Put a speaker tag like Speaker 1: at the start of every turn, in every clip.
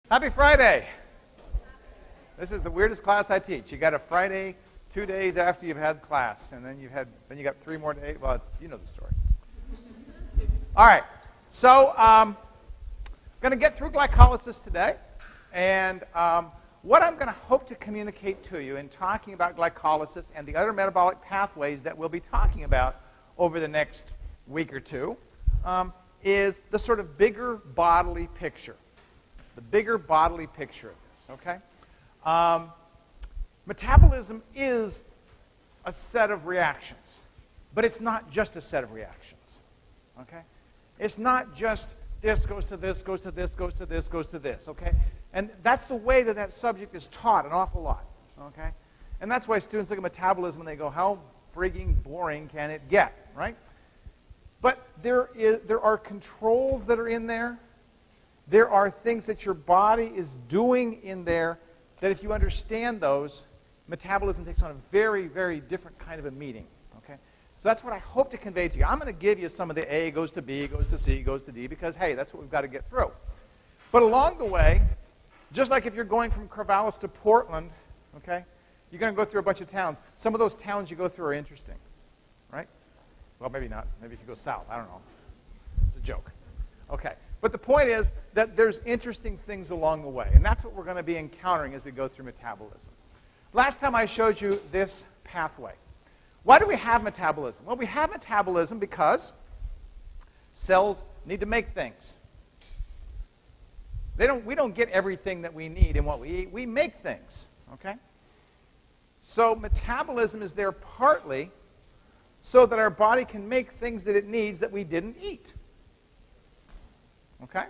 Speaker 1: Happy Friday. This is the weirdest class I teach. You got a Friday 2 days after you've had class, and then you got 3 more days. Well, you know the story. All right. So, going to get through glycolysis today, and what I'm going to hope to communicate to you in talking about glycolysis and the other metabolic pathways that we'll be talking about over the next week or two is the sort of bigger bodily picture. The bigger bodily picture of this, okay? Metabolism is a set of reactions, but it's not just a set of reactions, okay? It's not just this goes to this, goes to this, goes to this, goes to this, okay? And that's the way that that subject is taught an awful lot, okay? And that's why students look at metabolism and they go, how frigging boring can it get, right? But there are controls that are in there. There are things that your body is doing in there that if you understand those, metabolism takes on a very, very different kind of a meaning, okay? So that's what I hope to convey to you. I'm going to give you some of the A goes to B, goes to C, goes to D, because, hey, that's what we've got to get through. But along the way, just like if you're going from Corvallis to Portland, okay, you're going to go through a bunch of towns. Some of those towns you go through are interesting, right? Well, maybe not. Maybe if you go south. I don't know. It's a joke. Okay. But the point is that there's interesting things along the way, and that's what we're going to be encountering as we go through metabolism. Last time I showed you this pathway. Why do we have metabolism? Well, we have metabolism because cells need to make things. We don't get everything that we need in what we eat. We make things, okay? So metabolism is there partly so that our body can make things that it needs that we didn't eat. Okay?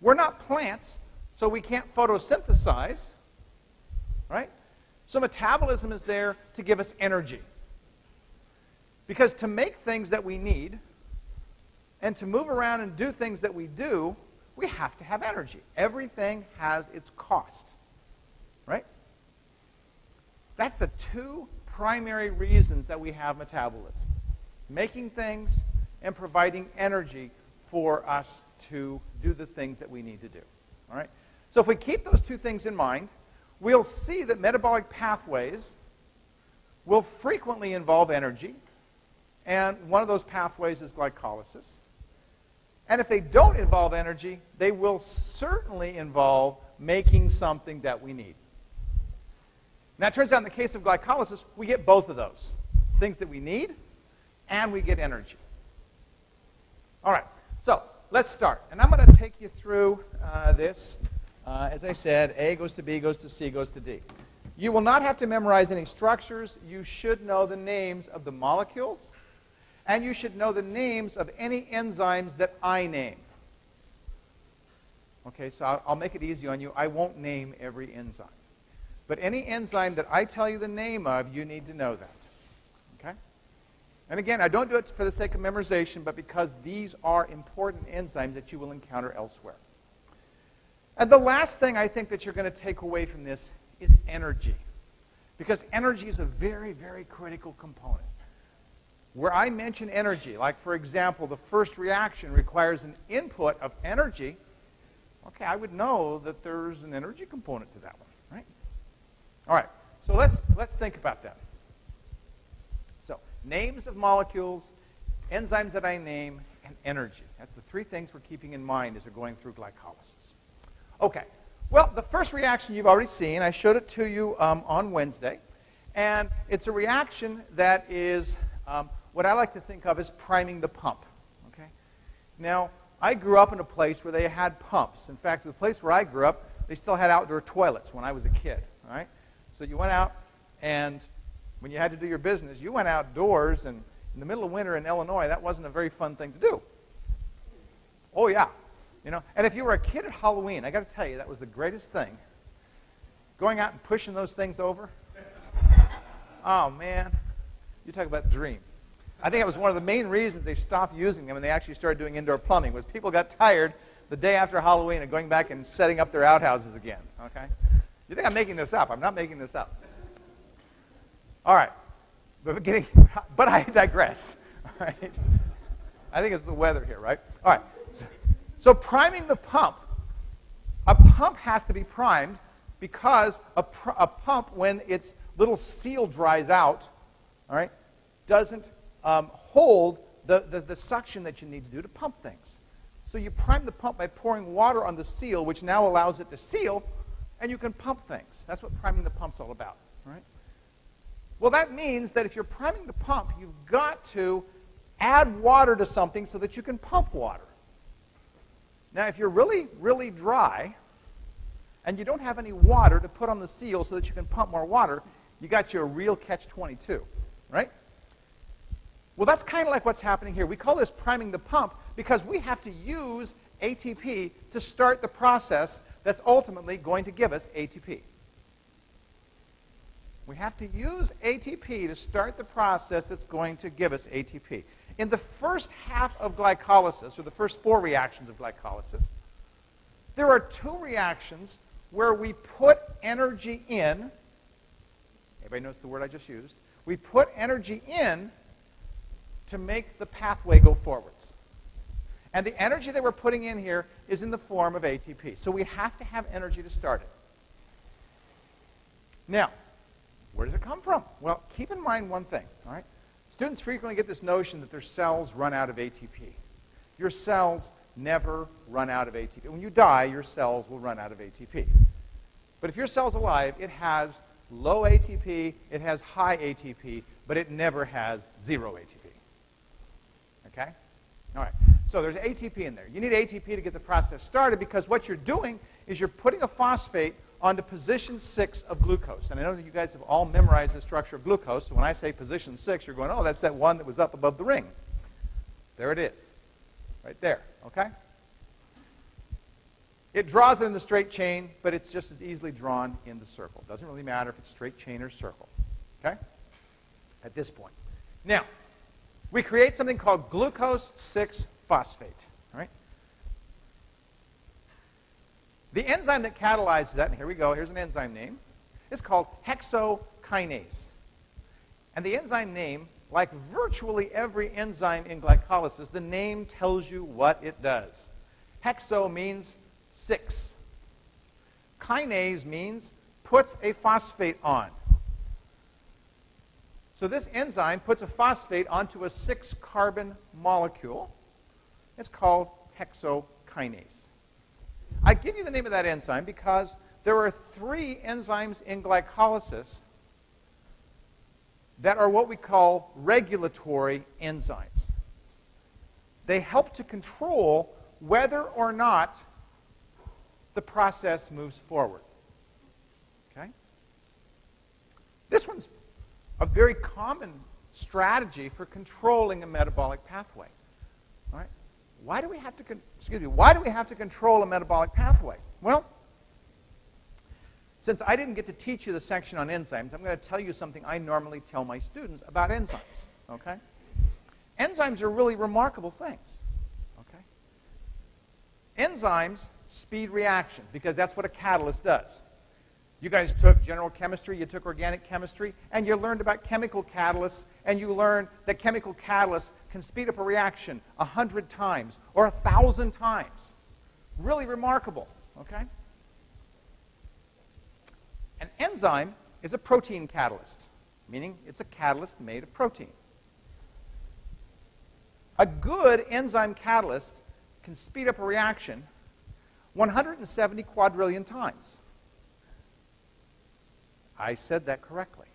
Speaker 1: We're not plants, so we can't photosynthesize, right? So metabolism is there to give us energy. Because to make things that we need and to move around and do things that we do, we have to have energy. Everything has its cost, right? That's the 2 primary reasons that we have metabolism. Making things and providing energy for us to do the things that we need to do. All right? So if we keep those 2 things in mind, we'll see that metabolic pathways will frequently involve energy, and one of those pathways is glycolysis. And if they don't involve energy, they will certainly involve making something that we need. Now, it turns out in the case of glycolysis, we get both of those. Things that we need, and we get energy. All right, so let's start. And I'm going to take you through this. As I said, A goes to B, goes to C, goes to D. You will not have to memorize any structures. You should know the names of the molecules, and you should know the names of any enzymes that I name. Okay, so I'll make it easy on you. I won't name every enzyme. But any enzyme that I tell you the name of, you need to know that. Okay? And again, I don't do it for the sake of memorization, but because these are important enzymes that you will encounter elsewhere. And the last thing I think that you're going to take away from this is energy. Because energy is a very, very critical component. Where I mention energy, like for example, the first reaction requires an input of energy, okay, I would know that there's an energy component to that one, right? All right, so let's think about that. So, names of molecules, enzymes that I name, and energy. That's the 3 things we're keeping in mind as we're going through glycolysis. Okay, well, the first reaction you've already seen. I showed it to you on Wednesday. And it's a reaction that is what I like to think of as priming the pump. Okay? Now, I grew up in a place where they had pumps. In fact, the place where I grew up, they still had outdoor toilets when I was a kid. All right? So you went out, and when you had to do your business, you went outdoors, and in the middle of winter in Illinois, that wasn't a very fun thing to do. Oh, yeah. You know, and if you were a kid at Halloween, I got to tell you, that was the greatest thing. Going out and pushing those things over. Oh, man. You talk about dream. I think it was one of the main reasons they stopped using them and they actually started doing indoor plumbing was people got tired the day after Halloween of going back and setting up their outhouses again. Okay? You think I'm making this up. I'm not making this up. All right. But I digress. All right? I think it's the weather here, right? All right. So priming the pump A pump has to be primed because a pump, when its little seal dries out, all right, doesn't hold the suction that you need to do to pump things. So you prime the pump by pouring water on the seal, which now allows it to seal, and you can pump things. That's what priming the pump's all about, all right? Well, that means that if you're priming the pump, you've got to add water to something so that you can pump water. Now, if you're really, really dry, and you don't have any water to put on the seal so that you can pump more water, you got you a real catch-22, right? Well, that's kind of like what's happening here. We call this priming the pump because we have to use ATP to start the process that's ultimately going to give us ATP. We have to use ATP to start the process that's going to give us ATP. In the first half of glycolysis, or the first 4 reactions of glycolysis, there are 2 reactions where we put energy in. Everybody notice the word I just used? We put energy in to make the pathway go forwards. And the energy that we're putting in here is in the form of ATP. So we have to have energy to start it. Now, where does it come from? Well, keep in mind one thing, all right? Students frequently get this notion that their cells run out of ATP. Your cells never run out of ATP. When you die, your cells will run out of ATP. But if your cell's alive, it has low ATP, it has high ATP, but it never has 0 ATP. Okay? All right. So there's ATP in there. You need ATP to get the process started because what you're doing is you're putting a phosphate onto position 6 of glucose. And I know that you guys have all memorized the structure of glucose, so when I say position 6, you're going, oh, that's that one that was up above the ring. There it is. Right there. Okay? It draws it in the straight chain, but it's just as easily drawn in the circle. Doesn't really matter if it's straight chain or circle. Okay? At this point. Now, we create something called glucose 6-phosphate. All right? The enzyme that catalyzes that, and here we go, here's an enzyme name, is called hexokinase. And the enzyme name, like virtually every enzyme in glycolysis, the name tells you what it does. Hexo means 6. Kinase means puts a phosphate on. So this enzyme puts a phosphate onto a 6-carbon molecule. It's called hexokinase. I give you the name of that enzyme because there are 3 enzymes in glycolysis that are what we call regulatory enzymes. They help to control whether or not the process moves forward. Okay? This one's a very common strategy for controlling a metabolic pathway. All right? Why do we have to control a metabolic pathway? Well, since I didn't get to teach you the section on enzymes, I'm going to tell you something I normally tell my students about enzymes. Okay? Enzymes are really remarkable things. Okay? Enzymes speed reactions because that's what a catalyst does. You guys took general chemistry, you took organic chemistry, and you learned about chemical catalysts, and you learned that chemical catalysts can speed up a reaction 100 times or 1,000 times. Really remarkable, okay? An enzyme is a protein catalyst, meaning it's a catalyst made of protein. A good enzyme catalyst can speed up a reaction 170 quadrillion times. I said that correctly.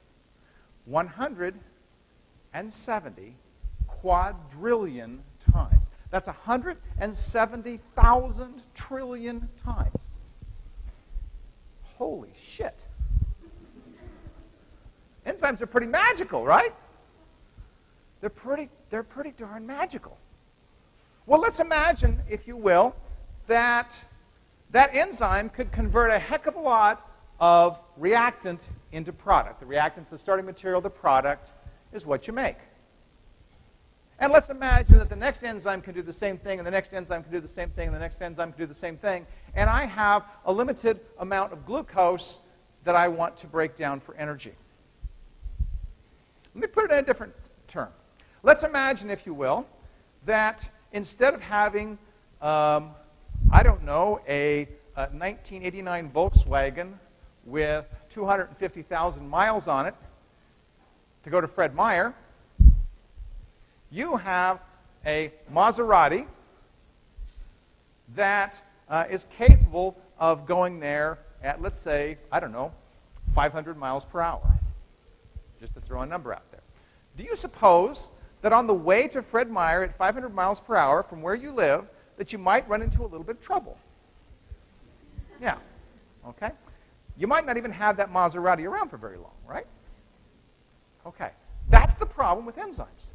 Speaker 1: 170 quadrillion times. That's 170,000 trillion times. Holy shit. Enzymes are pretty magical, right? They're pretty darn magical. Well, let's imagine, if you will, that enzyme could convert a heck of a lot of reactant into product. The reactant's the starting material, the product is what you make. And let's imagine that the next enzyme can do the same thing, and the next enzyme can do the same thing, and the next enzyme can do the same thing, and I have a limited amount of glucose that I want to break down for energy. Let me put it in a different term. Let's imagine, if you will, that instead of having, I don't know, a a 1989 Volkswagen with 250,000 miles on it to go to Fred Meyer, you have a Maserati that is capable of going there at, let's say, I don't know, 500 miles per hour, just to throw a number out there. Do you suppose that on the way to Fred Meyer at 500 miles per hour from where you live, that you might run into a little bit of trouble? Yeah, okay? You might not even have that Maserati around for very long, right? Okay, that's the problem with enzymes.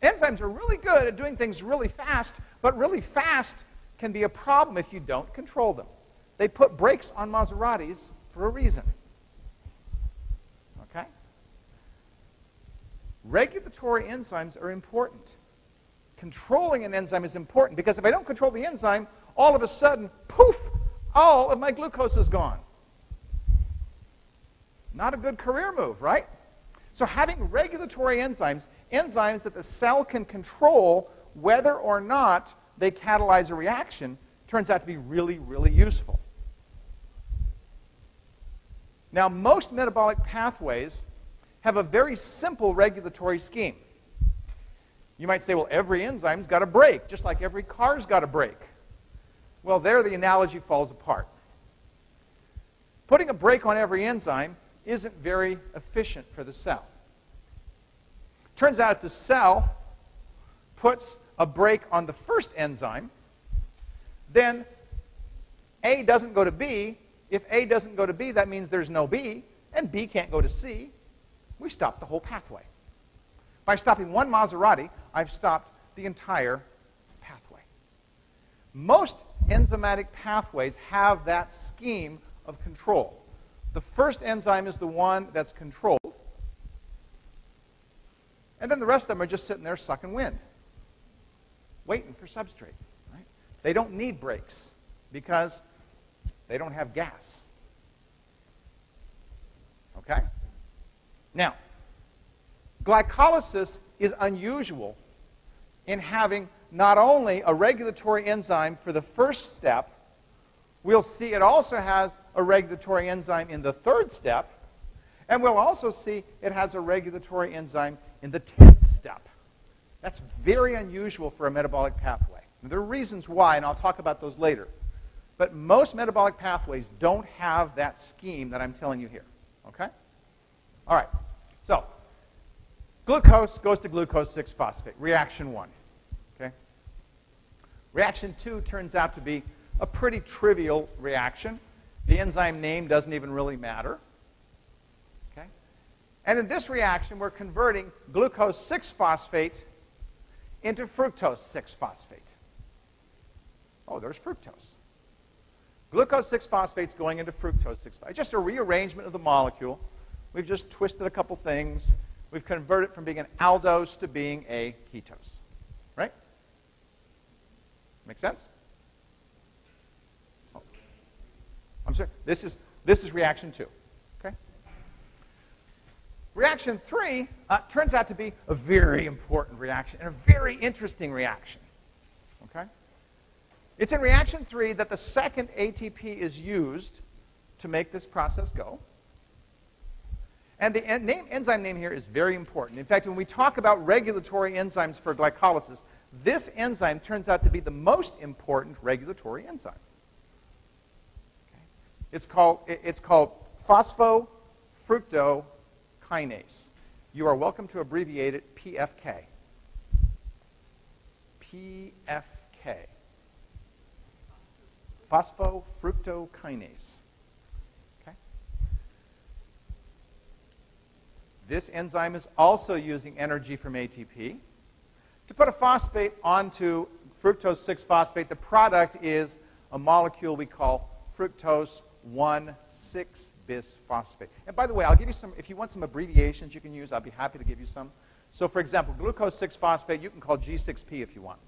Speaker 1: Enzymes are really good at doing things really fast, but really fast can be a problem if you don't control them. They put brakes on Maseratis for a reason. Okay? Regulatory enzymes are important. Controlling an enzyme is important because if I don't control the enzyme, all of a sudden, poof, all of my glucose is gone. Not a good career move, right? So having regulatory enzymes, enzymes that the cell can control whether or not they catalyze a reaction, turns out to be really, really useful. Now, most metabolic pathways have a very simple regulatory scheme. You might say, well, every enzyme's got a brake, just like every car's got a brake. Well, there the analogy falls apart. Putting a brake on every enzyme isn't very efficient for the cell. Turns out if the cell puts a brake on the first enzyme, then A doesn't go to B. If A doesn't go to B, that means there's no B, and B can't go to C. We stopped the whole pathway. By stopping one Maserati, I've stopped the entire pathway. Most enzymatic pathways have that scheme of control. The first enzyme is the one that's controlled, and then the rest of them are just sitting there sucking wind, waiting for substrate. Right? They don't need brakes because they don't have gas. Okay? Now, glycolysis is unusual in having not only a regulatory enzyme for the first step, we'll see it also has a regulatory enzyme in the third step, and we'll also see it has a regulatory enzyme in the 10th step. That's very unusual for a metabolic pathway. And there are reasons why, and I'll talk about those later. But most metabolic pathways don't have that scheme that I'm telling you here. Okay? All right. So, glucose goes to glucose 6-phosphate, reaction 1. Okay? Reaction 2 turns out to be a pretty trivial reaction. The enzyme name doesn't even really matter. Okay? And in this reaction, we're converting glucose 6-phosphate into fructose 6-phosphate. Oh, there's fructose. Glucose 6-phosphate's going into fructose 6-phosphate. Just a rearrangement of the molecule. We've just twisted a couple things. We've converted it from being an aldose to being a ketose. Right? Make sense? Oh. I'm sorry. This is reaction 2. Okay? Reaction 3 turns out to be a very important reaction and a very interesting reaction. Okay? It's in reaction 3 that the second ATP is used to make this process go. And the enzyme name here is very important. In fact, when we talk about regulatory enzymes for glycolysis, this enzyme turns out to be the most important regulatory enzyme. Okay? It's called phosphofructokinase. You are welcome to abbreviate it PFK. PFK. Phosphofructokinase. Okay? This enzyme is also using energy from ATP. To put a phosphate onto fructose 6-phosphate, the product is a molecule we call fructose 1,6-bisphosphate. And by the way, I'll give you some, if you want some abbreviations you can use, I'll be happy to give you some. So for example, glucose 6-phosphate, you can call G6P if you want.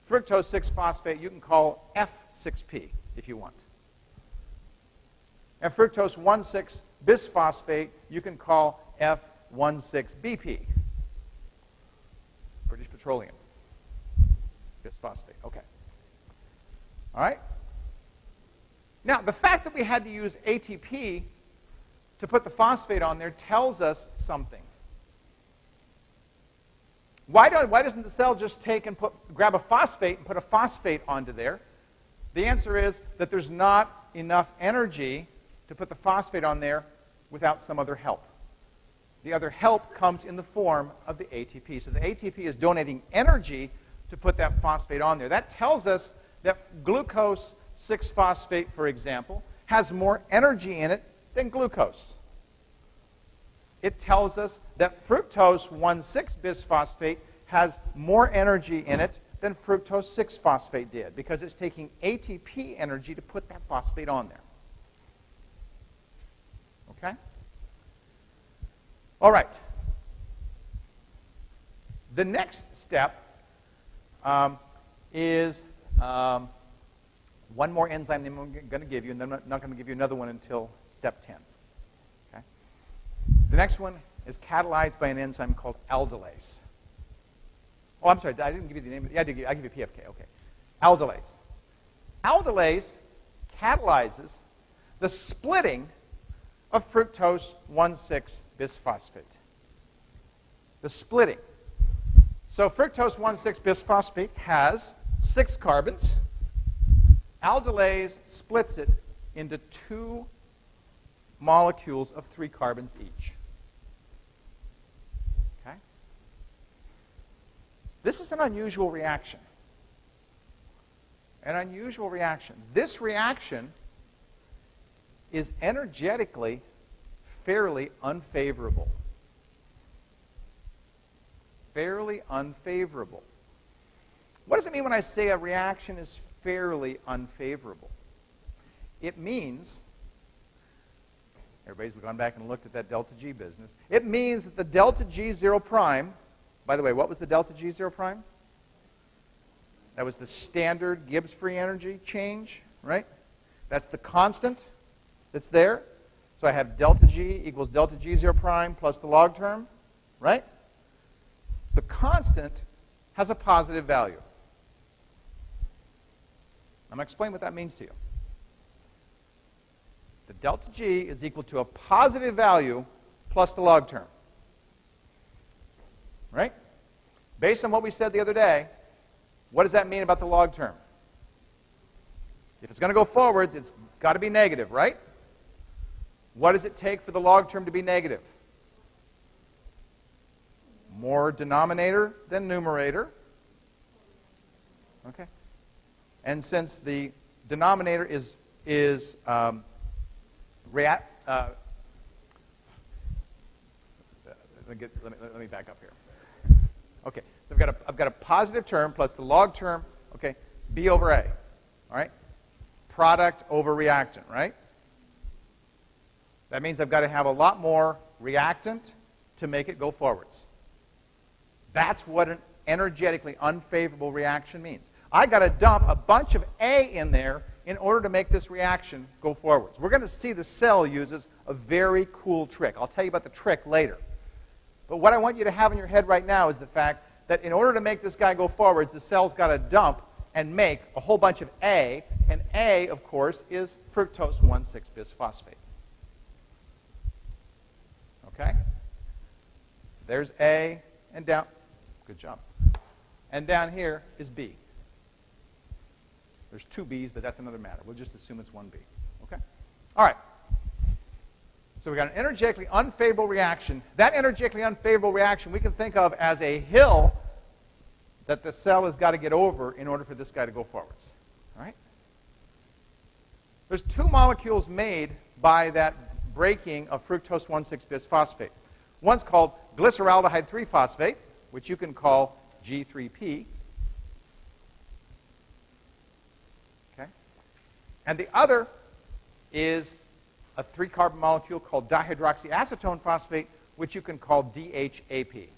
Speaker 1: Fructose 6-phosphate, you can call F6P if you want. And fructose 1,6-bisphosphate, you can call F16BP. British Petroleum. Bisphosphate. Okay. All right? Now, the fact that we had to use ATP to put the phosphate on there tells us something. Why doesn't the cell just take and grab a phosphate and put a phosphate onto there? The answer is that there's not enough energy to put the phosphate on there without some other help. The other help comes in the form of the ATP. So the ATP is donating energy to put that phosphate on there. That tells us that glucose 6-phosphate, for example, has more energy in it than glucose. It tells us that fructose 1,6-bisphosphate has more energy in it than fructose 6-phosphate did, because it's taking ATP energy to put that phosphate on there. Okay? All right. The next step is one more enzyme that I'm going to give you, and then I'm not going to give you another one until step 10. Okay? The next one is catalyzed by an enzyme called aldolase. Oh, I'm sorry, I didn't give you the name. Yeah, I give you PFK. Okay. Aldolase. Aldolase catalyzes the splitting of fructose 1,6-bisphosphate. The splitting. So fructose 1,6-bisphosphate has 6 carbons. Aldolase splits it into 2 molecules of 3 carbons each. Okay? This is an unusual reaction. An unusual reaction. This reaction is energetically fairly unfavorable. Fairly unfavorable. What does it mean when I say a reaction is fairly unfavorable? It means, everybody's gone back and looked at that delta G business, it means that the delta G0 prime, by the way, what was the delta G0 prime? That was the standard Gibbs free energy change, right? That's the constant that's there. So I have delta G equals delta G0 prime plus the log term, right? The constant has a positive value. I'm going to explain what that means to you. The delta G is equal to a positive value plus the log term. Right? Based on what we said the other day, what does that mean about the log term? If it's going to go forwards, it's got to be negative, right? What does it take for the log term to be negative? More denominator than numerator. Okay? And since the denominator is let me back up here. Okay, so I've got a positive term plus the log term. Okay, B over A. All right, product over reactant. Right. That means I've got to have a lot more reactant to make it go forwards. That's what an energetically unfavorable reaction means. I got to dump a bunch of A in there in order to make this reaction go forwards. We're going to see the cell uses a very cool trick. I'll tell you about the trick later. But what I want you to have in your head right now is the fact that in order to make this guy go forwards, the cell's got to dump and make a whole bunch of A, and A, of course, is fructose 1,6-bisphosphate. Okay? There's A, and down. Good job. And down here is B. There's 2 B's, but that's another matter. We'll just assume it's 1 B. Okay? All right. So we've got an energetically unfavorable reaction. That energetically unfavorable reaction we can think of as a hill that the cell has got to get over in order for this guy to go forwards. All right? There's 2 molecules made by that breaking of fructose 1,6-bisphosphate. One's called glyceraldehyde 3-phosphate, which you can call G3P. Okay? And the other is a 3-carbon molecule called dihydroxyacetone phosphate, which you can call DHAP.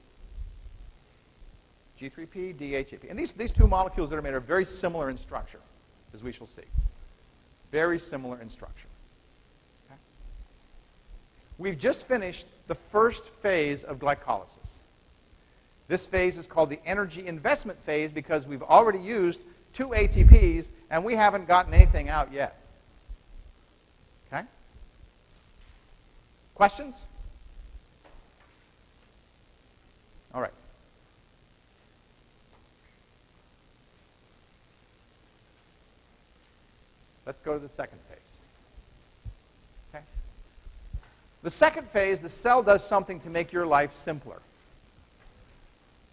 Speaker 1: G3P, DHAP. And these 2 molecules that are made are very similar in structure, as we shall see. Very similar in structure. Okay? We've just finished the first phase of glycolysis. This phase is called the energy investment phase because we've already used 2 ATPs, and we haven't gotten anything out yet. Okay? Questions? All right. Let's go to the second phase. Okay? The second phase, the cell does something to make your life simpler.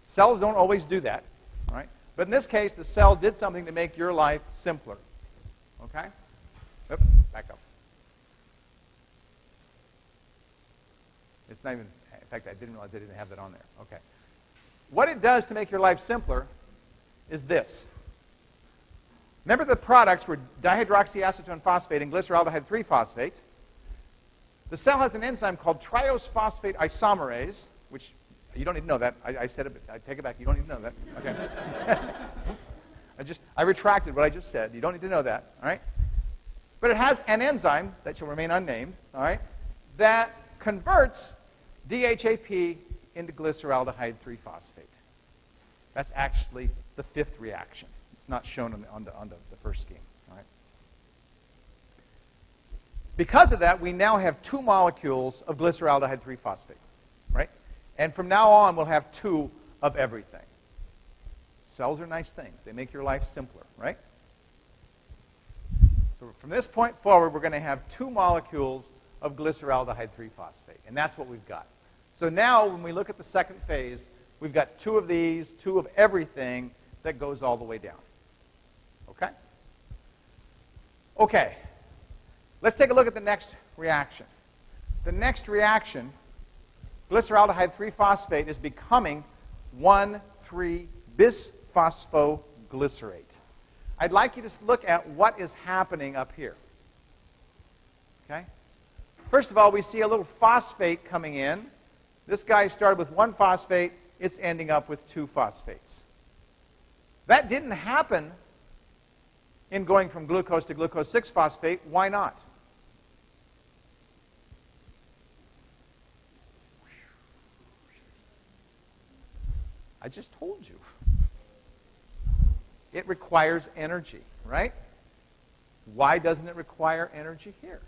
Speaker 1: Cells don't always do that, right? But in this case, the cell did something to make your life simpler. Okay? Oops, back up. It's not even, in fact, I didn't realize I didn't have that on there. Okay. What it does to make your life simpler is this. Remember the products were dihydroxyacetone phosphate and glyceraldehyde 3-phosphate. The cell has an enzyme called triose phosphate isomerase, which you don't need to know that. I said it, but I take it back. You don't need to know that. Okay. I retracted what I just said. You don't need to know that. All right. But it has an enzyme that shall remain unnamed. All right. That converts DHAP into glyceraldehyde 3-phosphate. That's actually the 5th reaction. It's not shown on the first scheme. All right. Because of that, we now have 2 molecules of glyceraldehyde 3-phosphate. Right? And from now on, we'll have 2 of everything. Cells are nice things. They make your life simpler, right? So from this point forward, we're going to have 2 molecules of glyceraldehyde 3-phosphate. And that's what we've got. So now, when we look at the second phase, we've got 2 of these, 2 of everything that goes all the way down. Okay? Okay. Let's take a look at the next reaction. The next reaction, glyceraldehyde 3-phosphate is becoming 1,3-bisphosphoglycerate. I'd like you to look at what is happening up here. Okay? First of all, we see a little phosphate coming in. This guy started with 1 phosphate. It's ending up with 2 phosphates. That didn't happen in going from glucose to glucose 6-phosphate. Why not? I just told you. It requires energy, right? Why doesn't it require energy here?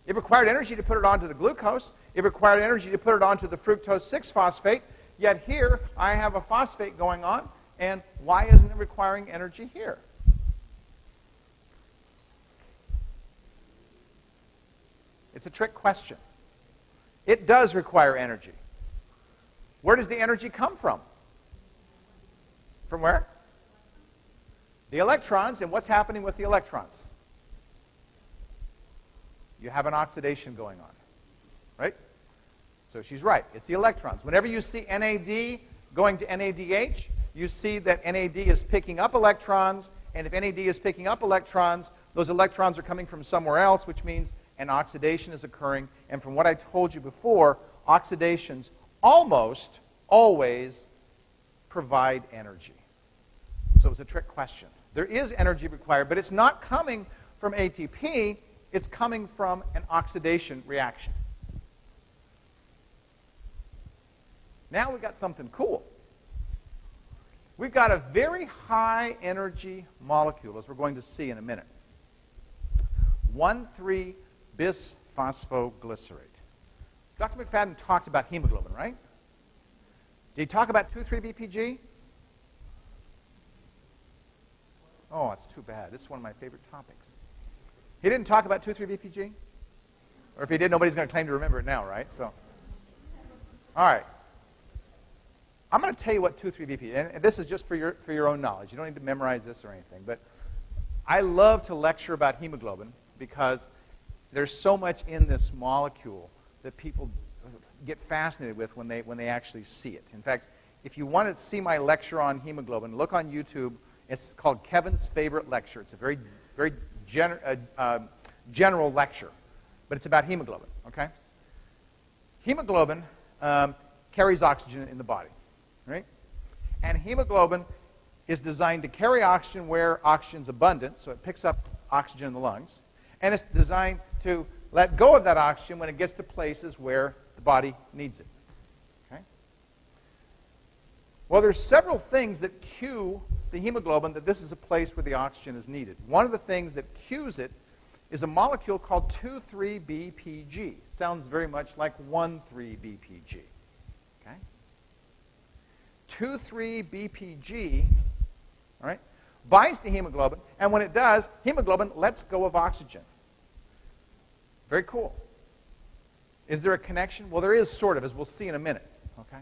Speaker 1: It required energy to put it onto the glucose. It required energy to put it onto the fructose 6-phosphate. Yet here, I have a phosphate going on. And why isn't it requiring energy here? It's a trick question. It does require energy. Where does the energy come from? From where? The electrons. And what's happening with the electrons? You have an oxidation going on, right? So she's right. It's the electrons. Whenever you see NAD going to NADH, you see that NAD is picking up electrons, and if NAD is picking up electrons, those electrons are coming from somewhere else, which means an oxidation is occurring. And from what I told you before, oxidations almost always provide energy. So it's a trick question. There is energy required, but it's not coming from ATP. It's coming from an oxidation reaction. Now we've got something cool. We've got a very high energy molecule, as we're going to see in a minute. 1,3-bisphosphoglycerate. Dr. McFadden talked about hemoglobin, right? Did he talk about 2,3-BPG? Oh, it's too bad. This is one of my favorite topics. He didn't talk about 2,3-BPG? Or if he did, nobody's going to claim to remember it now, right? So, all right. I'm going to tell you what 2,3-BPG, and this is just for your own knowledge. You don't need to memorize this or anything. But I love to lecture about hemoglobin because there's so much in this molecule that people get fascinated with when they actually see it. In fact, if you want to see my lecture on hemoglobin, look on YouTube. It's called Kevin's Favorite Lecture. It's a very general lecture, but it's about hemoglobin, okay? Hemoglobin carries oxygen in the body, right? And hemoglobin is designed to carry oxygen where oxygen's abundant, so it picks up oxygen in the lungs, and it's designed to let go of that oxygen when it gets to places where the body needs it, okay? Well, there's several things that cue the hemoglobin that this is a place where the oxygen is needed. One of the things that cues it is a molecule called 2,3-BPG. Sounds very much like 1,3-BPG. Okay? 2,3-BPG, all right, binds to hemoglobin, and when it does, hemoglobin lets go of oxygen. Very cool. Is there a connection? Well, there is sort of, as we'll see in a minute. Okay?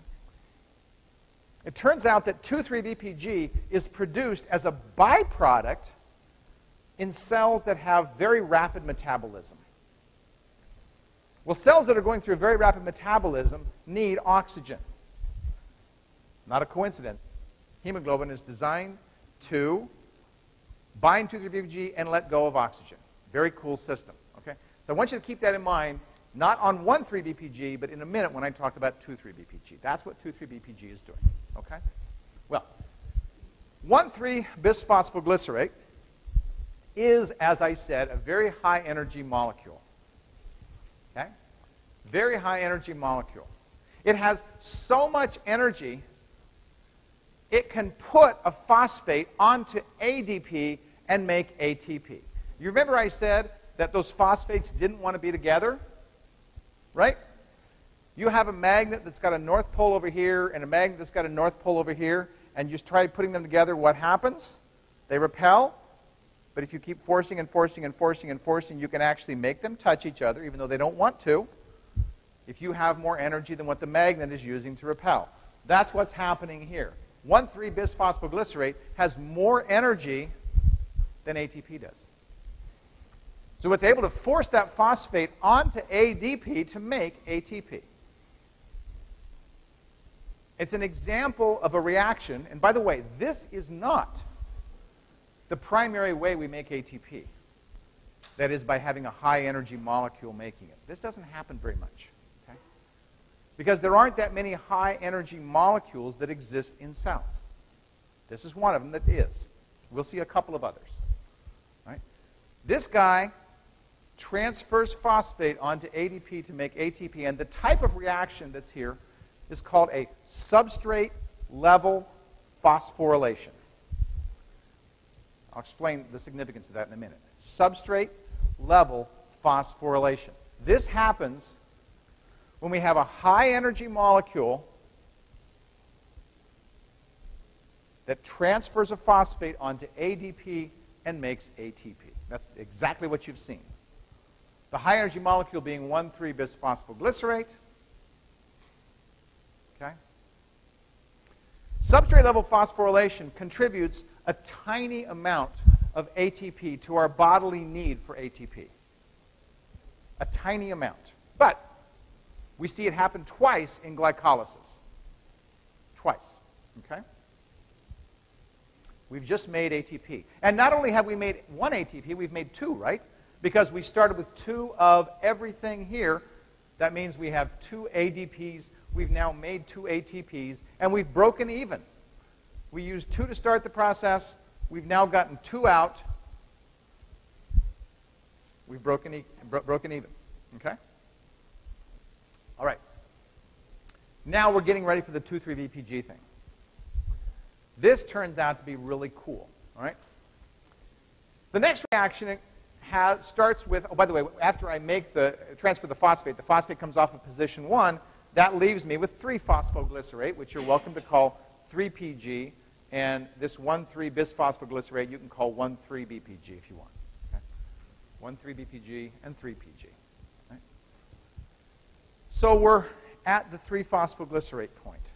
Speaker 1: It turns out that 2,3-BPG is produced as a byproduct in cells that have very rapid metabolism. Well, cells that are going through very rapid metabolism need oxygen. Not a coincidence. Hemoglobin is designed to bind 2,3-BPG and let go of oxygen. Very cool system. Okay? So I want you to keep that in mind, not on 1,3-BPG, but in a minute when I talk about 2,3-BPG. That's what 2,3-BPG is doing. Okay? Well, 1,3-bisphosphoglycerate is, as I said, a very high energy molecule. Okay? Very high energy molecule. It has so much energy, it can put a phosphate onto ADP and make ATP. You remember I said that those phosphates didn't want to be together? Right? You have a magnet that's got a north pole over here and a magnet that's got a north pole over here, and you try putting them together, what happens? They repel. But if you keep forcing and forcing and forcing and forcing, you can actually make them touch each other, even though they don't want to, if you have more energy than what the magnet is using to repel. That's what's happening here. 1,3-bisphosphoglycerate has more energy than ATP does. So it's able to force that phosphate onto ADP to make ATP. It's an example of a reaction. And by the way, this is not the primary way we make ATP. That is by having a high energy molecule making it. This doesn't happen very much. Okay? Because there aren't that many high energy molecules that exist in cells. This is one of them that is. We'll see a couple of others. Right? This guy transfers phosphate onto ADP to make ATP, and the type of reaction that's here is called a substrate-level phosphorylation. I'll explain the significance of that in a minute. Substrate-level phosphorylation. This happens when we have a high-energy molecule that transfers a phosphate onto ADP and makes ATP. That's exactly what you've seen. The high-energy molecule being 1,3-bisphosphoglycerate. Okay? Substrate-level phosphorylation contributes a tiny amount of ATP to our bodily need for ATP. A tiny amount. But we see it happen twice in glycolysis. Twice. Okay? We've just made ATP. And not only have we made one ATP, we've made two, right? Because we started with 2 of everything here. That means we have 2 ADPs. We've now made 2 ATPs, and we've broken even. We used 2 to start the process. We've now gotten 2 out. We've broken even. Okay? All right. Now we're getting ready for the 2,3-BPG thing. This turns out to be really cool. All right? The next reaction starts with, oh, by the way, after I transfer the phosphate comes off of position 1. That leaves me with 3-phosphoglycerate, which you're welcome to call 3-PG. And this 1,3-bisphosphoglycerate you can call 1,3-BPG if you want. Okay? 1,3-BPG and 3-PG. Right? So we're at the 3-phosphoglycerate point.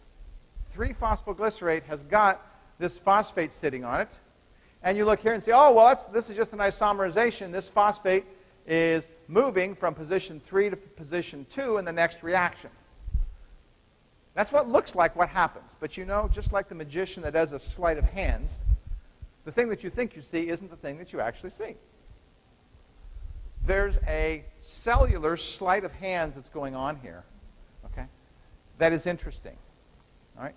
Speaker 1: 3-phosphoglycerate has got this phosphate sitting on it. And you look here and say, oh, well, this is just an isomerization. This phosphate is moving from position 3 to position 2 in the next reaction. That's what looks like what happens. But you know, just like the magician that does a sleight of hands, the thing that you think you see isn't the thing that you actually see. There's a cellular sleight of hands that's going on here, okay, that is interesting. All right?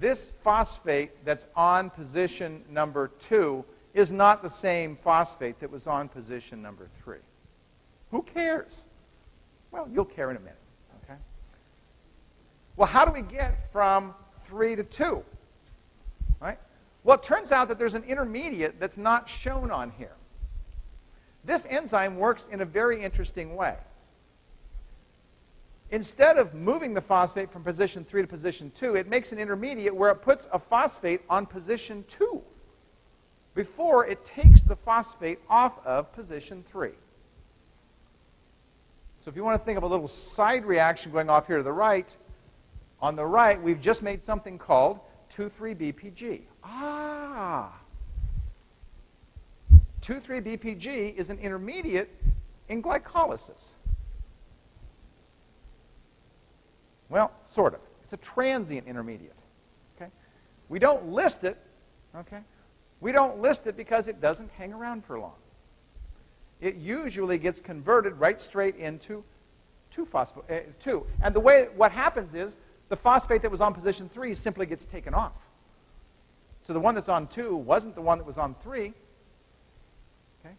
Speaker 1: This phosphate that's on position number 2 is not the same phosphate that was on position number 3. Who cares? Well, you'll care in a minute. Okay? Well, how do we get from 3 to 2? Right? Well, it turns out that there's an intermediate that's not shown on here. This enzyme works in a very interesting way. Instead of moving the phosphate from position 3 to position 2, it makes an intermediate where it puts a phosphate on position 2 before it takes the phosphate off of position 3. So if you want to think of a little side reaction going off here to the right, on the right, we've just made something called 2,3-BPG. 2,3-BPG is an intermediate in glycolysis. Well, sort of. It's a transient intermediate. Okay? We don't list it. Okay? We don't list it because it doesn't hang around for long. It usually gets converted right straight into 2. And the way what happens is the phosphate that was on position 3 simply gets taken off. So the one that's on 2 wasn't the one that was on 3. Okay?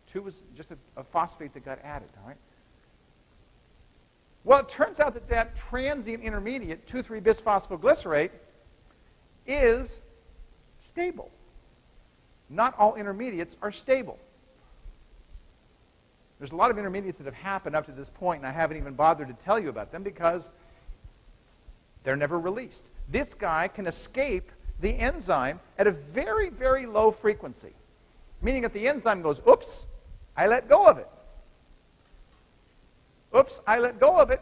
Speaker 1: 2 was just a phosphate that got added. All right? Well, it turns out that that transient intermediate, 2,3-bisphosphoglycerate, is stable. Not all intermediates are stable. There's a lot of intermediates that have happened up to this point, and I haven't even bothered to tell you about them because they're never released. This guy can escape the enzyme at a very, very low frequency, meaning that the enzyme goes, oops, I let go of it. Oops, I let go of it.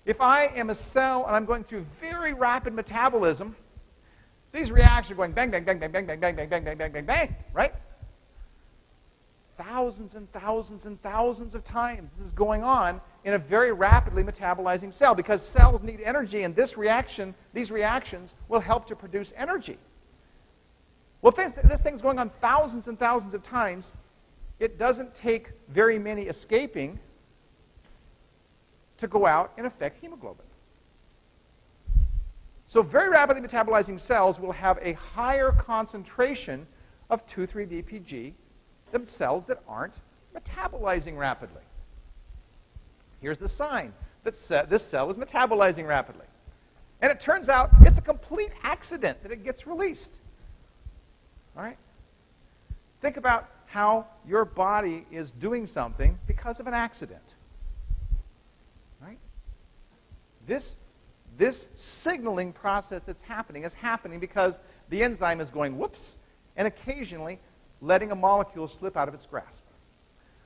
Speaker 1: If I am a cell and I'm going through very rapid metabolism, these reactions are going bang, bang, bang, bang, bang, bang, bang, bang, bang, bang, bang, bang, bang, right? Thousands and thousands and thousands of times this is going on in a very rapidly metabolizing cell because cells need energy, and these reactions will help to produce energy. Well, if this thing's going on thousands and thousands of times, it doesn't take very many escaping to go out and affect hemoglobin. So very rapidly metabolizing cells will have a higher concentration of 2,3-BPG than cells that aren't metabolizing rapidly. Here's the sign that this cell is metabolizing rapidly. And it turns out it's a complete accident that it gets released. All right? Think about how your body is doing something because of an accident. Right? This signaling process that's happening is happening because the enzyme is going whoops and occasionally letting a molecule slip out of its grasp.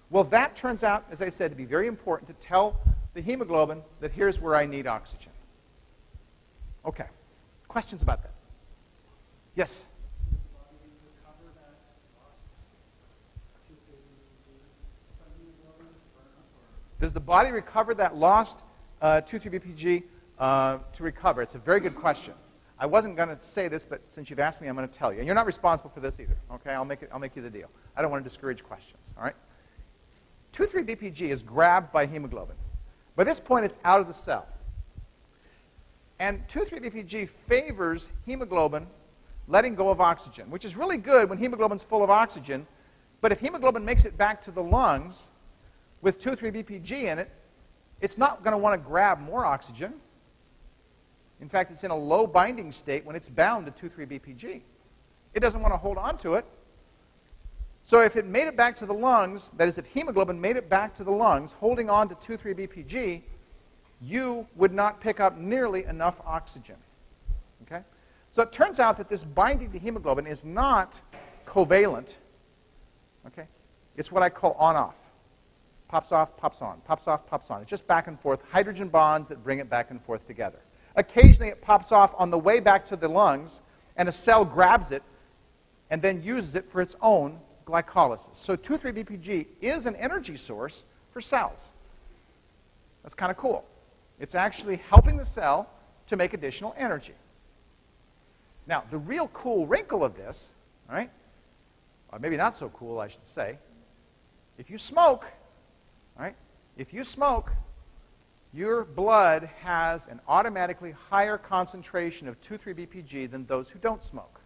Speaker 1: Well, that turns out, as I said, to be very important to tell the hemoglobin that here's where I need oxygen. Okay. Questions about that? Yes? Does the body recover that lost 2,3-BPG to recover? It's a very good question. I wasn't going to say this, but since you've asked me, I'm going to tell you. And you're not responsible for this either. Okay, I'll make you the deal. I don't want to discourage questions. All right. 2,3-BPG is grabbed by hemoglobin. By this point, it's out of the cell. And 2,3-BPG favors hemoglobin letting go of oxygen, which is really good when hemoglobin's full of oxygen. But if hemoglobin makes it back to the lungs with 2,3-BPG in it, it's not going to want to grab more oxygen. In fact, it's in a low binding state when it's bound to 2,3-BPG. It doesn't want to hold on to it. So if it made it back to the lungs, that is, if hemoglobin made it back to the lungs, holding on to 2,3-BPG, you would not pick up nearly enough oxygen. Okay? So it turns out that this binding to hemoglobin is not covalent. Okay? It's what I call on-off. Pops off, pops on. Pops off, pops on. It's just back and forth, hydrogen bonds that bring it back and forth together. Occasionally it pops off on the way back to the lungs, and a cell grabs it and then uses it for its own glycolysis. So 2,3-BPG is an energy source for cells. That's kind of cool. It's actually helping the cell to make additional energy. Now, the real cool wrinkle of this, right, or maybe not so cool, I should say, if you smoke, right, if you smoke, your blood has an automatically higher concentration of 2,3-BPG than those who don't smoke.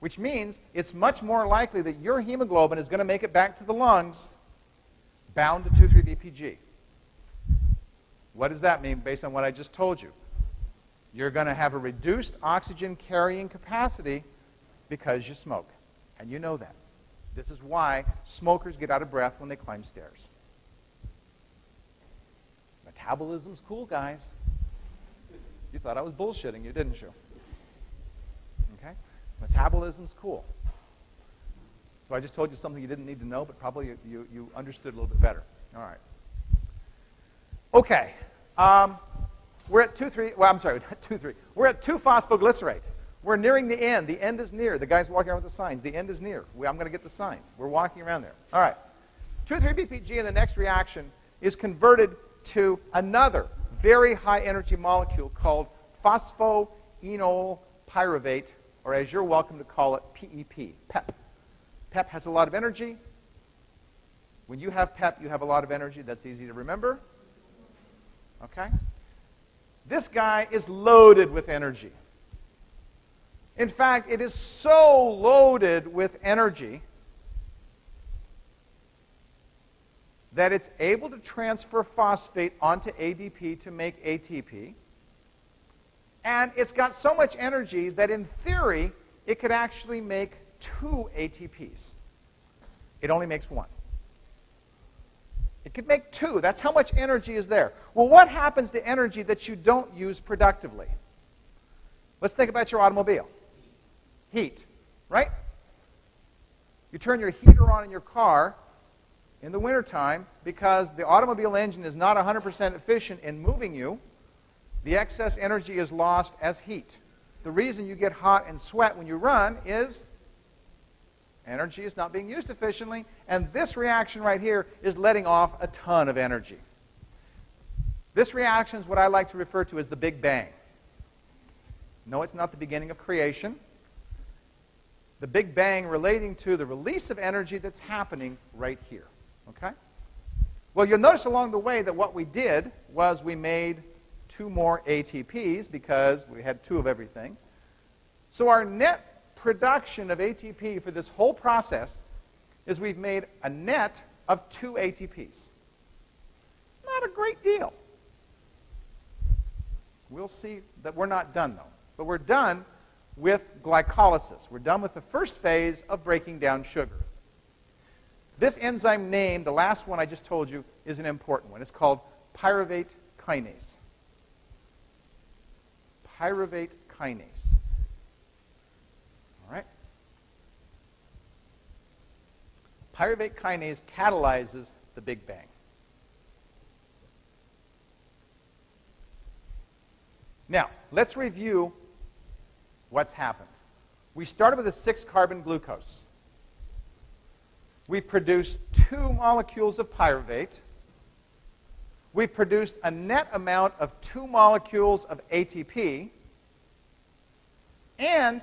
Speaker 1: Which means it's much more likely that your hemoglobin is going to make it back to the lungs bound to 2,3-BPG. What does that mean based on what I just told you? You're going to have a reduced oxygen carrying capacity because you smoke. And you know that. This is why smokers get out of breath when they climb stairs. Metabolism's cool, guys. You thought I was bullshitting you, didn't you? Okay? Metabolism's cool. So I just told you something you didn't need to know, but probably you understood a little bit better. All right. Okay. We're at 2,3. Well, I'm sorry, not 2,3. We're at 2-phosphoglycerate. We're nearing the end. The end is near. The guy's walking around with the signs. The end is near. I'm going to get the sign. We're walking around there. All right. 2,3-BPG in the next reaction is converted to another very high energy molecule called phosphoenol pyruvate, or as you're welcome to call it, PEP. PEP. PEP has a lot of energy. When you have PEP, you have a lot of energy. That's easy to remember. Okay? This guy is loaded with energy. In fact, it is so loaded with energy that it's able to transfer phosphate onto ADP to make ATP. And it's got so much energy that in theory, it could actually make 2 ATPs. It only makes 1. It could make 2. That's how much energy is there. Well, what happens to energy that you don't use productively? Let's think about your automobile. Heat, right? You turn your heater on in your car in the wintertime because the automobile engine is not 100% efficient in moving you. The excess energy is lost as heat. The reason you get hot and sweat when you run is energy is not being used efficiently, and this reaction right here is letting off a ton of energy. This reaction is what I like to refer to as the Big Bang. No, it's not the beginning of creation. The Big Bang relating to the release of energy that's happening right here. Okay? Well, you'll notice along the way that what we did was we made 2 more ATPs because we had 2 of everything. So our net production of ATP for this whole process is we've made a net of 2 ATPs. Not a great deal. We'll see that we're not done, though. But we're done with glycolysis. We're done with the first phase of breaking down sugar. This enzyme name, the last one I just told you, is an important one. It's called pyruvate kinase. Pyruvate kinase. All right? Pyruvate kinase catalyzes the Big Bang. Now, let's review what's happened. We started with a 6-carbon glucose. We produced 2 molecules of pyruvate. We produced a net amount of 2 molecules of ATP. And,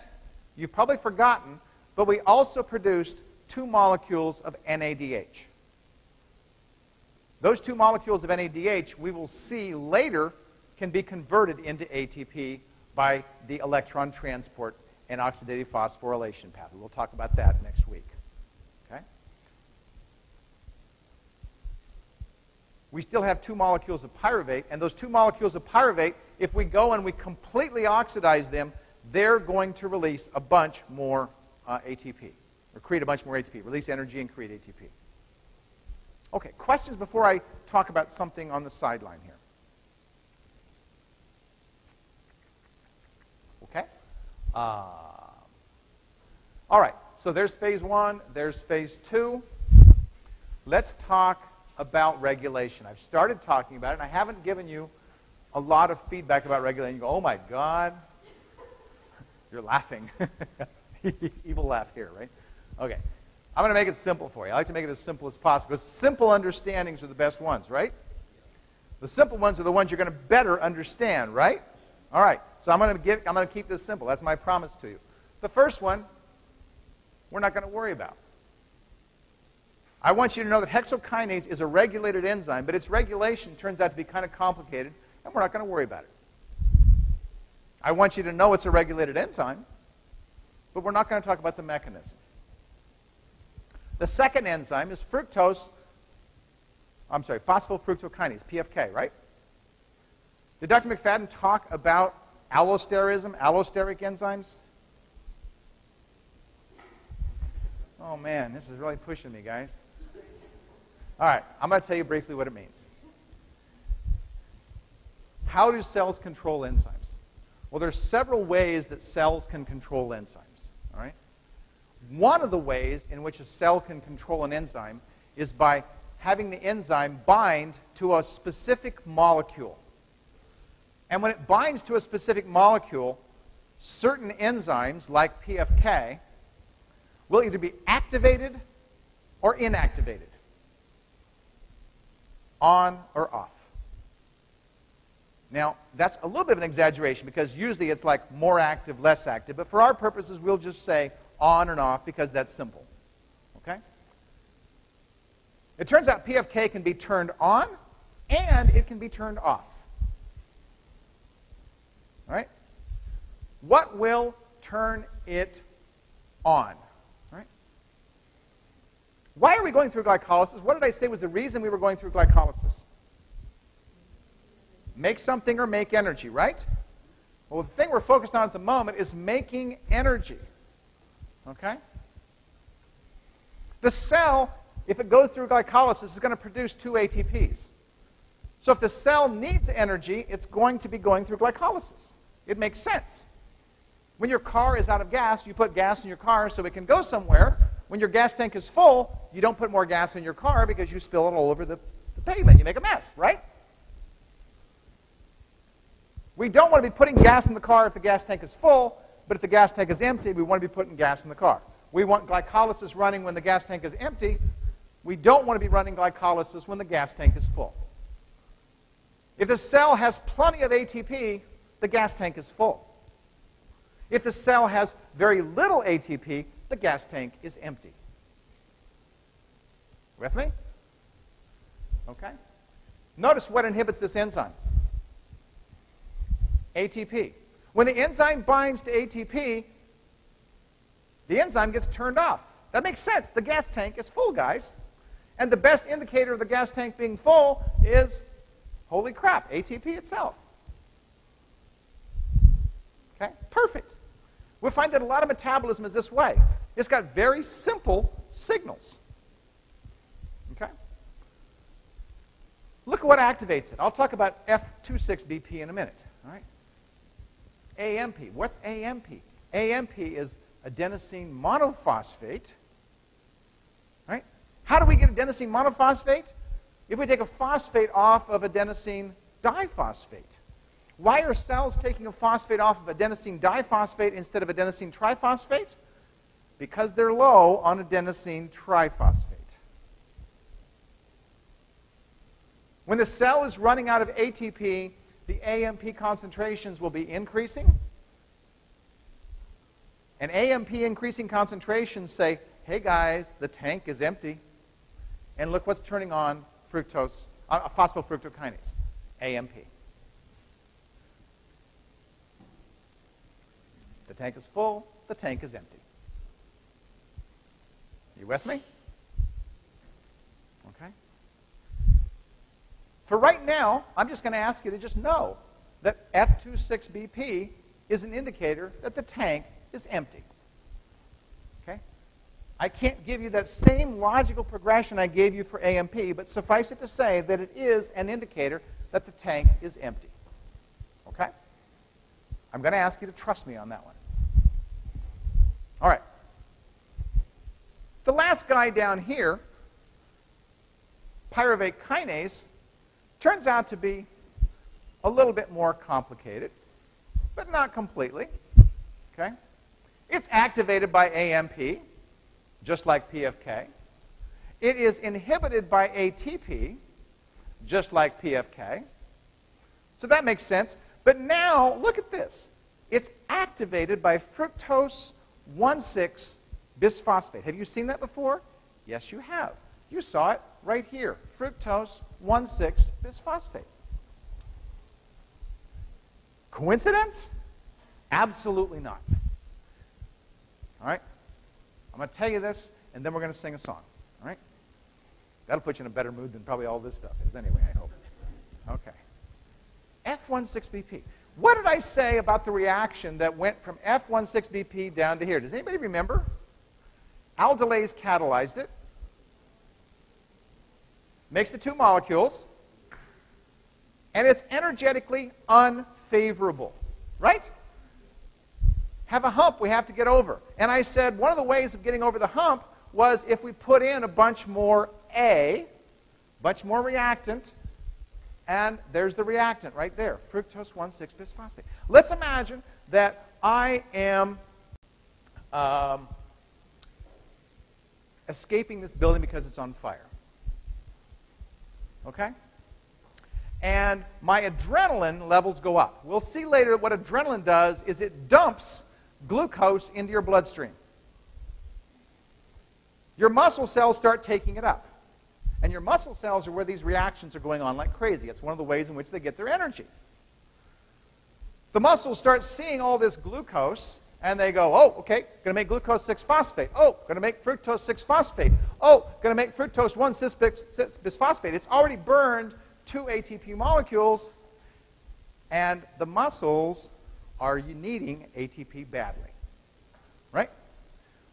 Speaker 1: you've probably forgotten, but we also produced 2 molecules of NADH. Those 2 molecules of NADH, we will see later, can be converted into ATP by the electron transport and oxidative phosphorylation pathway. We'll talk about that next week. Okay? We still have 2 molecules of pyruvate, and those 2 molecules of pyruvate, if we go and we completely oxidize them, they're going to release a bunch more ATP, or create a bunch more ATP, release energy and create ATP. Okay, questions before I talk about something on the sideline here? Okay? All right, so there's phase 1, there's phase 2. Let's talk about regulation. I've started talking about it, and I haven't given you a lot of feedback about regulation. You go, oh my God. You're laughing. Evil laugh here, right? Okay. I'm going to make it simple for you. I like to make it as simple as possible, because simple understandings are the best ones, right? The simple ones are the ones you're going to better understand, right? All right. So I'm going to keep this simple. That's my promise to you. The first one, we're not going to worry about. I want you to know that hexokinase is a regulated enzyme, but its regulation turns out to be kind of complicated, and we're not going to worry about it. I want you to know it's a regulated enzyme, but we're not going to talk about the mechanism. The second enzyme is phosphofructokinase, PFK, right? Did Dr. McFadden talk about allosteric enzymes? Oh, man, this is really pushing me, guys. All right, I'm going to tell you briefly what it means. How do cells control enzymes? Well, there's several ways that cells can control enzymes. All right? One of the ways in which a cell can control an enzyme is by having the enzyme bind to a specific molecule. And when it binds to a specific molecule, certain enzymes, like PFK, will either be activated or inactivated, on or off. Now, that's a little bit of an exaggeration because usually it's like more active, less active. But for our purposes, we'll just say on and off because that's simple. Okay? It turns out PFK can be turned on and it can be turned off. All right? What will turn it on? All right? Why are we going through glycolysis? What did I say was the reason we were going through glycolysis? Make something or make energy, right? Well, the thing we're focused on at the moment is making energy. Okay? The cell, if it goes through glycolysis, is going to produce 2 ATPs. So if the cell needs energy, it's going to be going through glycolysis. It makes sense. When your car is out of gas, you put gas in your car so it can go somewhere. When your gas tank is full, you don't put more gas in your car because you spill it all over the pavement. You make a mess, right? We don't want to be putting gas in the car if the gas tank is full, but if the gas tank is empty, we want to be putting gas in the car. We want glycolysis running when the gas tank is empty. We don't want to be running glycolysis when the gas tank is full. If the cell has plenty of ATP, the gas tank is full. If the cell has very little ATP, the gas tank is empty. With me? Okay. Notice what inhibits this enzyme. ATP. When the enzyme binds to ATP, the enzyme gets turned off. That makes sense. The gas tank is full, guys. And the best indicator of the gas tank being full is, holy crap, ATP itself. Okay? Perfect. We'll find that a lot of metabolism is this way. It's got very simple signals. Okay? Look at what activates it. I'll talk about F26BP in a minute. All right? AMP. What's AMP? AMP is adenosine monophosphate. Right? How do we get adenosine monophosphate? If we take a phosphate off of adenosine diphosphate. Why are cells taking a phosphate off of adenosine diphosphate instead of adenosine triphosphate? Because they're low on adenosine triphosphate. When the cell is running out of ATP, the AMP concentrations will be increasing. And AMP increasing concentrations say, hey guys, the tank is empty. And look what's turning on fructose, phosphofructokinase, AMP. The tank is full, the tank is empty. You with me? Okay. For right now, I'm just going to ask you to just know that F26BP is an indicator that the tank is empty. Okay? I can't give you that same logical progression I gave you for AMP, but suffice it to say that it is an indicator that the tank is empty. Okay? I'm going to ask you to trust me on that one. All right. The last guy down here, pyruvate kinase, turns out to be a little bit more complicated, but not completely. Okay? It's activated by AMP, just like PFK. It is inhibited by ATP, just like PFK. So that makes sense. But now, look at this. It's activated by fructose 1,6-bisphosphate. Have you seen that before? Yes, you have. You saw it right here. Fructose 1,6-bisphosphate. Coincidence? Absolutely not. All right? I'm going to tell you this, and then we're going to sing a song. All right? That'll put you in a better mood than probably all this stuff is anyway, I hope. Okay. F16BP. What did I say about the reaction that went from F16BP down to here? Does anybody remember? Aldolase catalyzed it, makes the two molecules, and it's energetically unfavorable, right? Have a hump we have to get over. And I said one of the ways of getting over the hump was if we put in a bunch more A, bunch more reactant, and there's the reactant right there, fructose 1,6-bisphosphate. Let's imagine that I am escaping this building because it's on fire. Okay? And my adrenaline levels go up. We'll see later that what adrenaline does is it dumps glucose into your bloodstream. Your muscle cells start taking it up. And your muscle cells are where these reactions are going on like crazy. It's one of the ways in which they get their energy. The muscles start seeing all this glucose, and they go, oh, okay, going to make glucose 6-phosphate. Oh, going to make fructose 6-phosphate. Oh, going to make fructose 1,6-bisphosphate. It's already burned 2 ATP molecules, and the muscles are needing ATP badly. Right?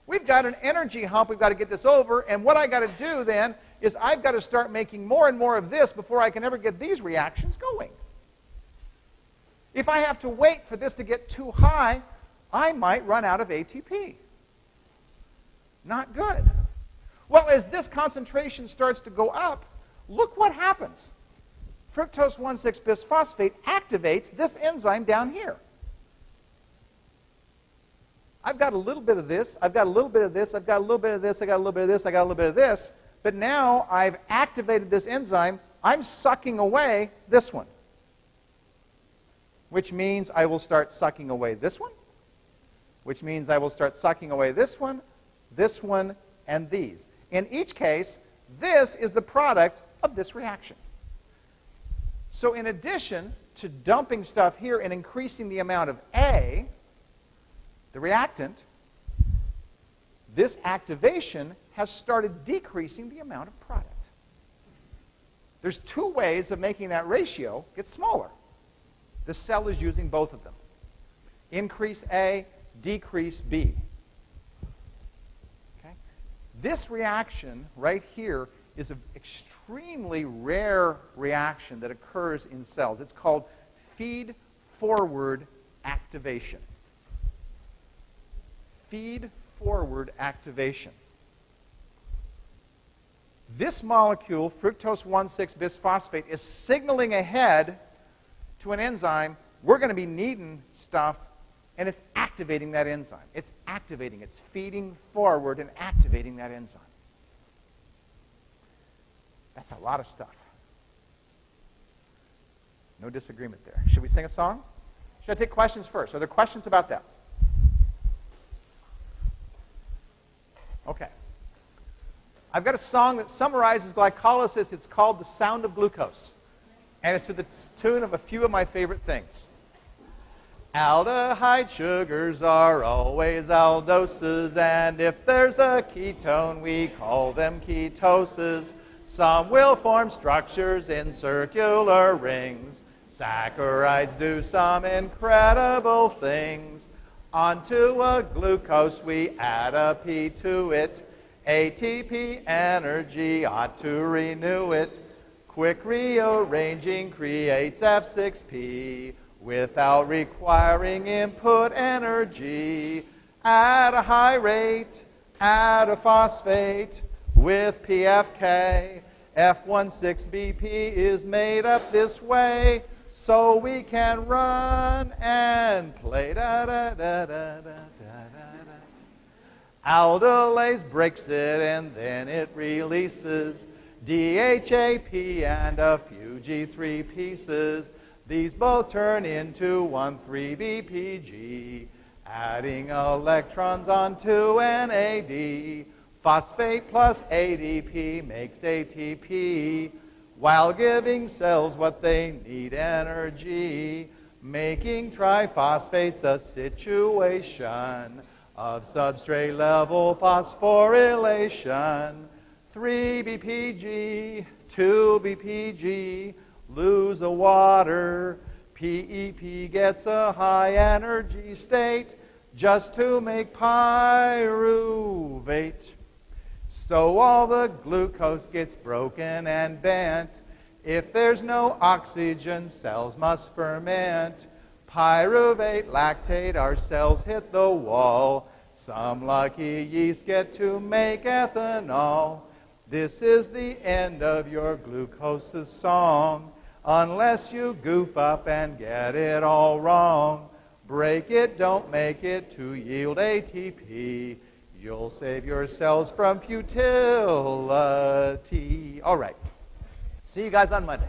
Speaker 1: We've got an energy hump we've got to get this over, and what I got to do then is I've got to start making more and more of this before I can ever get these reactions going. If I have to wait for this to get too high, I might run out of ATP. Not good. Well, as this concentration starts to go up, look what happens. Fructose 1,6-bisphosphate activates this enzyme down here. I've got a little bit of this, I've got a little bit of this, I've got a little bit of this, I've got a little bit of this, I've got a little bit of this, but now I've activated this enzyme, I'm sucking away this one. Which means I will start sucking away this one, which means I will start sucking away this one, and these. In each case, this is the product of this reaction. So in addition to dumping stuff here and increasing the amount of A, the reactant, this activation has started decreasing the amount of product. There's two ways of making that ratio get smaller. The cell is using both of them. Increase A, decrease B. Okay? This reaction right here is an extremely rare reaction that occurs in cells. It's called feed-forward activation. Feed-forward activation. This molecule, fructose 1,6-bisphosphate, is signaling ahead to an enzyme, we're going to be needing stuff, and it's activating that enzyme. It's activating, it's feeding forward and activating that enzyme. That's a lot of stuff. No disagreement there. Should we sing a song? Should I take questions first? Are there questions about that? Okay. I've got a song that summarizes glycolysis. It's called The Sound of Glucose. And it's to the tune of a few of my favorite things. Aldehyde sugars are always aldoses, and if there's a ketone, we call them ketoses. Some will form structures in circular rings. Saccharides do some incredible things. Onto a glucose, we add a P to it. ATP energy ought to renew it. Quick rearranging creates F6P without requiring input energy. At a high rate, add a phosphate with PFK. F16BP is made up this way so we can run and play. Da, da, da, da, da, da, da. Aldolase breaks it and then it releases DHAP and a few G3 pieces. These both turn into 1,3-BPG, adding electrons onto NAD. Phosphate plus ADP makes ATP, while giving cells what they need, energy, making triphosphates a situation of substrate level phosphorylation. 3-BPG, 2-BPG, lose the water, PEP gets a high energy state just to make pyruvate. So all the glucose gets broken and bent. If there's no oxygen, cells must ferment. Pyruvate, lactate, our cells hit the wall. Some lucky yeast get to make ethanol. This is the end of your glucose's song, unless you goof up and get it all wrong. Break it, don't make it to yield ATP. You'll save your cells from futility. All right. See you guys on Monday.